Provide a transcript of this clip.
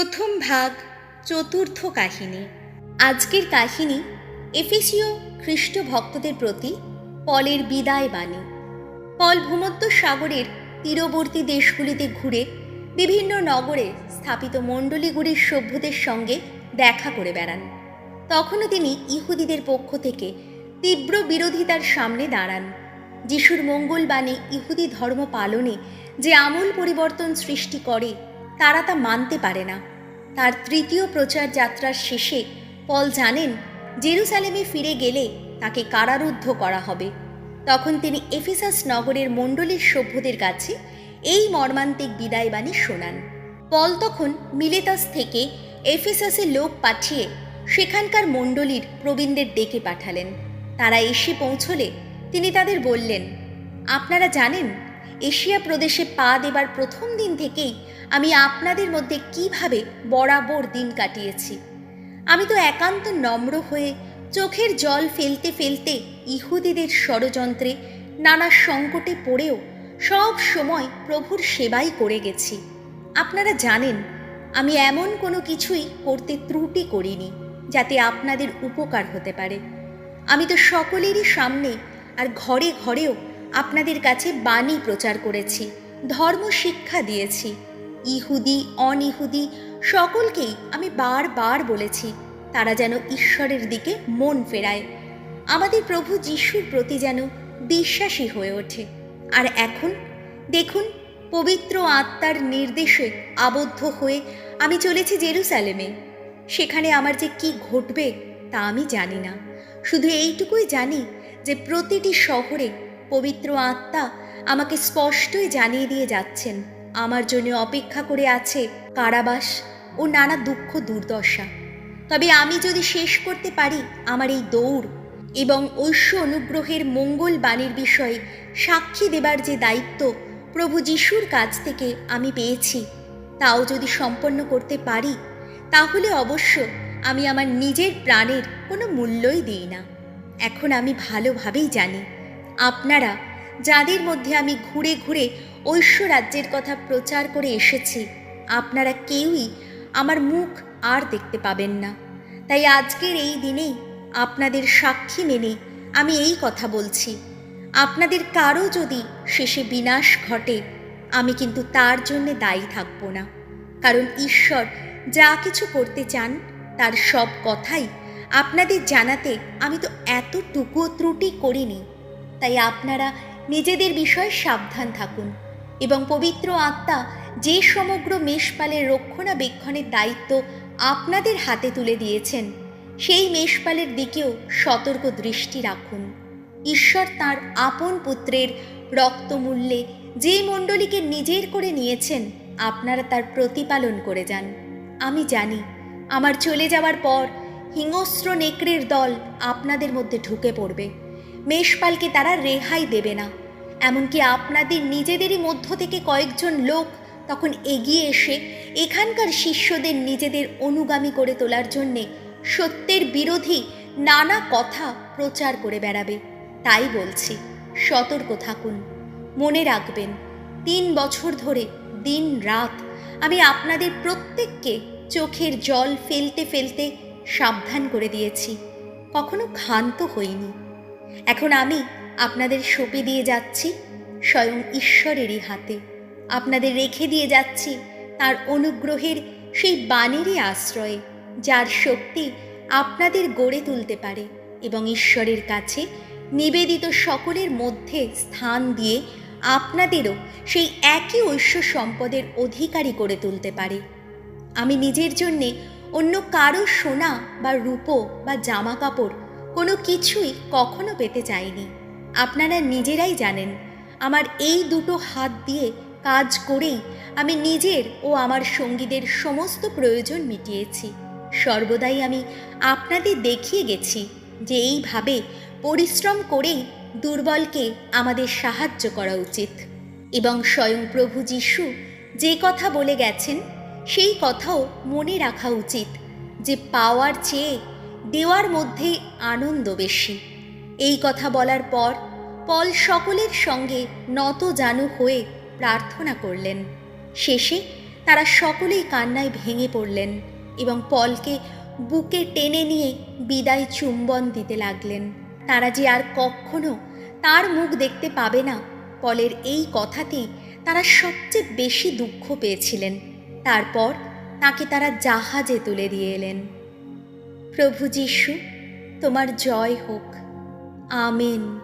প্রথম ভাগ, চতুর্থ কাহিনী। আজকের কাহিনী এফেসীয় খ্রিস্ট ভক্তদের প্রতি পলের বিদায় বাণী। পল ভূমধ্য সাগরের তীরবর্তী দেশগুলিতে ঘুরে বিভিন্ন নগরে স্থাপিত মণ্ডলীগুলির সভ্যদের সঙ্গে দেখা করে বেড়ান। তখনও তিনি ইহুদিদের পক্ষ থেকে তীব্র বিরোধিতার সামনে দাঁড়ান। যিশুর মঙ্গলবাণী ইহুদি ধর্ম পালনে যে আমূল পরিবর্তন সৃষ্টি করে তারা তা মানতে পারে না। তার তৃতীয় প্রচার যাত্রার শেষে পল জানেন জেরুসালেমে ফিরে গেলে তাকে কারারুদ্ধ করা হবে। তখন তিনি এফেসাস নগরের মণ্ডলীর সভ্যদের কাছে এই মর্মান্তিক বিদায়বাণী শোনান। পল তখন মিলেতাস থেকে এফেসাসে লোক পাঠিয়ে সেখানকার মণ্ডলীর প্রবীণদের ডেকে পাঠালেন। তারা এসে পৌঁছলে তিনি তাদের বললেন, আপনারা জানেন এশিয়া প্রদেশে পা দেবার প্রথম দিন থেকেই আমি আপনাদের মধ্যে কিভাবে বরাবর দিন কাটিয়েছি। আমি তো একান্ত নম্র হয়ে চোখের জল ফেলতে ফেলতে ইহুদিদের ষড়যন্ত্রে নানা সংকটে পড়েও সব সময় প্রভুর সেবাই করে গেছি। আপনারা জানেন আমি এমন কোনো কিছুই করতে ত্রুটি করিনি যাতে আপনাদের উপকার হতে পারে। আমি তো সকলেরই সামনে আর ঘরে ঘরেও আপনাদের কাছে বাণী প্রচার করেছি, ধর্ম শিক্ষা দিয়েছি। ইহুদি অনইহুদি সকলকেই আমি বারবার বলেছি তারা যেন ঈশ্বরের দিকে মন ফেরায়, আমাদের প্রভু যিশুর প্রতি যেন বিশ্বাসী হয়ে ওঠে। আর এখন দেখুন, পবিত্র আত্মার নির্দেশে আবদ্ধ হয়ে আমি চলেছি জেরুসালেমে। সেখানে আমার যে কি ঘটবে তা আমি জানি না। শুধু এইটুকুই জানি যে প্রতিটি শহরে পবিত্র আত্মা আমাকে স্পষ্টই জানিয়ে দিয়ে যাচ্ছেন আমার জন্য অপেক্ষা করে আছে কারাবাস ও নানা দুঃখ দুর্দশা। তবে আমি যদি শেষ করতে পারি আমার এই দৌড় এবং ঐশ্য অনুগ্রহের মঙ্গল বাণীর বিষয়ে সাক্ষী দেবার যে দায়িত্ব প্রভু যিশুর কাছ থেকে আমি পেয়েছি, তাও যদি সম্পন্ন করতে পারি, তাহলে অবশ্য আমি আমার নিজের প্রাণের কোনো মূল্যই দিই না। এখন আমি ভালোভাবেই জানি আপনারা যাদের মধ্যে আমি ঘুরে ঘুরে ঐশ্য রাজ্যের কথা প্রচার করে এসেছি, আপনারা কেউই আমার মুখ আর দেখতে পাবেন না। তাই আজকের এই দিনেই আপনাদের সাক্ষী মেনে আমি এই কথা বলছি, আপনাদের কারো যদি শেষে বিনাশ ঘটে আমি কিন্তু তার জন্য দায়ী থাকব না। কারণ ঈশ্বর যা কিছু করতে চান তার সব কথাই আপনাদের জানাতে আমি তো এতটুকুও ত্রুটি করিনি। তাই আপনারা নিজেদের বিষয়ে সাবধান থাকুন এবং পবিত্র আত্মা যে সমগ্র মেষপালের রক্ষণাবেক্ষণের দায়িত্ব আপনাদের হাতে তুলে দিয়েছেন সেই মেষপালের দিকেও সতর্ক দৃষ্টি রাখুন। ঈশ্বর তাঁর আপন পুত্রের রক্তমূল্যে যে মণ্ডলীকে নিজের করে নিয়েছেন আপনারা তার প্রতিপালন করে যান। আমি জানি আমার চলে যাওয়ার পর হিংস্র নেকড়ের দল আপনাদের মধ্যে ঢুকে পড়বে। মেষপালকে তারা রেহাই দেবে না। এমনকি আপনাদের নিজেদেরই মধ্য থেকে কয়েকজন লোক তখন এগিয়ে এসে এখানকার শিষ্যদের নিজেদের অনুগামী করে তোলার জন্যে সত্যের বিরোধী নানা কথা প্রচার করে বেড়াবে। তাই বলছি, সতর্ক থাকুন। মনে রাখবেন 3 বছর ধরে দিন রাত আমি আপনাদের প্রত্যেককে চোখের জল ফেলতে ফেলতে সাবধান করে দিয়েছি, কখনো ক্ষান্ত হইনি। এখন আমি আপনাদের সঁপে দিয়ে যাচ্ছি স্বয়ং ঈশ্বরেরই হাতে। আপনাদের রেখে দিয়ে যাচ্ছি তার অনুগ্রহের সেই বাণীরই আশ্রয়ে, যার শক্তি আপনাদের গড়ে তুলতে পারে এবং ঈশ্বরের কাছে নিবেদিত সকলের মধ্যে স্থান দিয়ে আপনাদেরও সেই একই ঐশ্য সম্পদের অধিকারী করে তুলতে পারে। আমি নিজের জন্যে অন্য কারো সোনা বা রূপো বা জামা কাপড় কোনো কিছুই কখনো পেতে চাইনি। আপনারা নিজেরাই জানেন আমার এই দুটো হাত দিয়ে কাজ করেই আমি নিজের ও আমার সঙ্গীদের সমস্ত প্রয়োজন মিটিয়েছি। সর্বদাই আমি আপনাদের দেখিয়ে গেছি যে এইভাবে পরিশ্রম করেই দুর্বলকে আমাদের সাহায্য করা উচিত। এবং স্বয়ং প্রভু যিশু যে কথা বলে গেছেন সেই কথাও মনে রাখা উচিত যে পাওয়ার চেয়ে দেওয়ার মধ্যে আনন্দ বেশি। এই কথা বলার পর পল সকলের সঙ্গে নত জানু হয়ে প্রার্থনা করলেন। শেষে তারা সকলেই কান্নায় ভেঙে পড়লেন এবং পলকে বুকে টেনে নিয়ে বিদায় চুম্বন দিতে লাগলেন। তারা যে আর কখনো তার মুখ দেখতে পাবে না, পলের এই কথাতেই তারা সবচেয়ে বেশি দুঃখ পেয়েছিলেন। তারপর তাকে তারা জাহাজে তুলে দিয়ে এলেন। প্রভু যীশু, তোমার জয় হোক। আমেন।